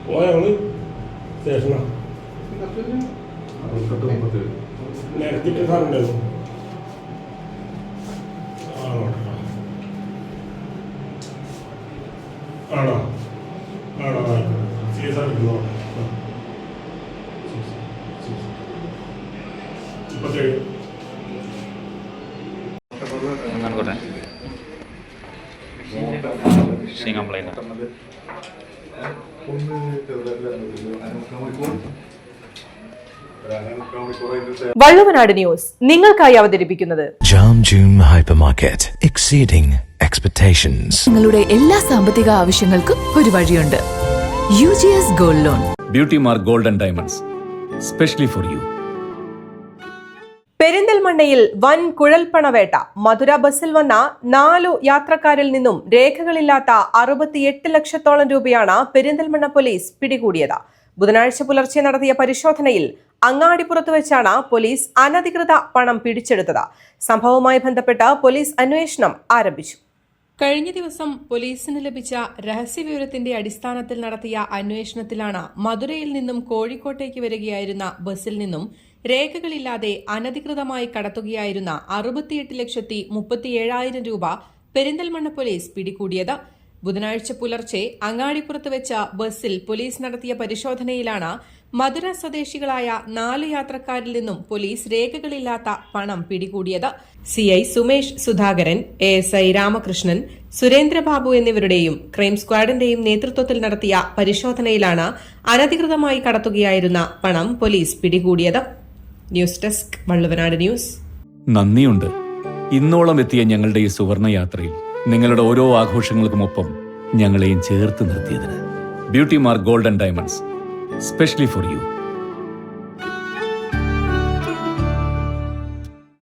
പോയാ ഞങ്ങൾ സ്റ്റേഷനാണ് നിരത്തിട്ട് സാറുണ്ടായിരുന്നു. ആണോ ആണോ സീരിയസ് ആയിരിക്കുന്നോ? 37 കൺകോട്ടെ കംപ്ലൈൻറ്റ്. വള്ളുവനാട് ന്യൂസ് നിങ്ങൾക്കായി അവതരിപ്പിക്കുന്നത് ജാം ജൂം ഹൈപ്പർമാർക്കറ്റ് എക്സീഡിംഗ് എക്സ്പെക്ടേഷൻസ്. നിങ്ങളുടെ എല്ലാ സാമ്പത്തിക ആവശ്യങ്ങൾക്കും ഒരു വഴിയുണ്ട്. UGS gold loan. Beauty mark gold and diamonds specially for you. പെരിന്തൽമണ്ണയിൽ വൻ കുഴൽപ്പണവേട്ട. മധുര ബസ്സിൽ വന്ന 4 യാത്രക്കാരിൽ നിന്നും രേഖകളില്ലാത്ത 68 ലക്ഷത്തോളം രൂപയാണ് പെരിന്തൽമണ്ണ പോലീസ് പിടികൂടിയത്. ബുധനാഴ്ച പുലർച്ചെ നടത്തിയ പരിശോധനയിൽ അങ്ങാടിപ്പുറത്ത് വെച്ചാണ് പോലീസ് അനധികൃത പണം പിടിച്ചെടുത്തത്. സംഭവവുമായി ബന്ധപ്പെട്ട് പോലീസ് അന്വേഷണം ആരംഭിച്ചു. കഴിഞ്ഞ ദിവസം പോലീസിന് ലഭിച്ച രഹസ്യവിവരത്തിന്റെ അടിസ്ഥാനത്തിൽ നടത്തിയ അന്വേഷണത്തിലാണ് മധുരയിൽ നിന്നും കോഴിക്കോട്ടേക്ക് വരികയായിരുന്ന ബസ്സിൽ നിന്നും രേഖകളില്ലാതെ അനധികൃതമായി കടത്തുകയായിരുന്ന 68,37,000 രൂപ പെരിന്തൽമണ്ണ പോലീസ് പിടികൂടിയത്. ബുധനാഴ്ച പുലർച്ചെ അങ്ങാടിപ്പുറത്ത് വെച്ച ബസ്സിൽ പോലീസ് നടത്തിയ പരിശോധനയിലാണ് മധുര സ്വദേശികളായ 4 യാത്രക്കാരിൽ നിന്നും പോലീസ് രേഖകളില്ലാത്ത പണം പിടികൂടിയത്. CI സുമേഷ് സുധാകരൻ, ASI രാമകൃഷ്ണൻ, സുരേന്ദ്രബാബു എന്നിവരുടെയും ക്രൈം സ്ക്വാഡിന്റെയും നേതൃത്വത്തിൽ നടത്തിയ പരിശോധനയിലാണ് അനധികൃതമായി കടത്തുകയായിരുന്ന പണം പോലീസ് പിടികൂടിയത്. News desk Valluvanad news. നന്ദിയുണ്ട്. ഇന്നോളം എത്തിയ ഞങ്ങളുടെ ഈ സുവർണ യാത്രയിൽ നിങ്ങളുടെ ഓരോ ആഘോഷങ്ങൾക്കുമൊപ്പം ഞങ്ങളെയും ചേർത്ത് നിർത്തിയതിന്. Beauty mark gold and diamonds specially for U.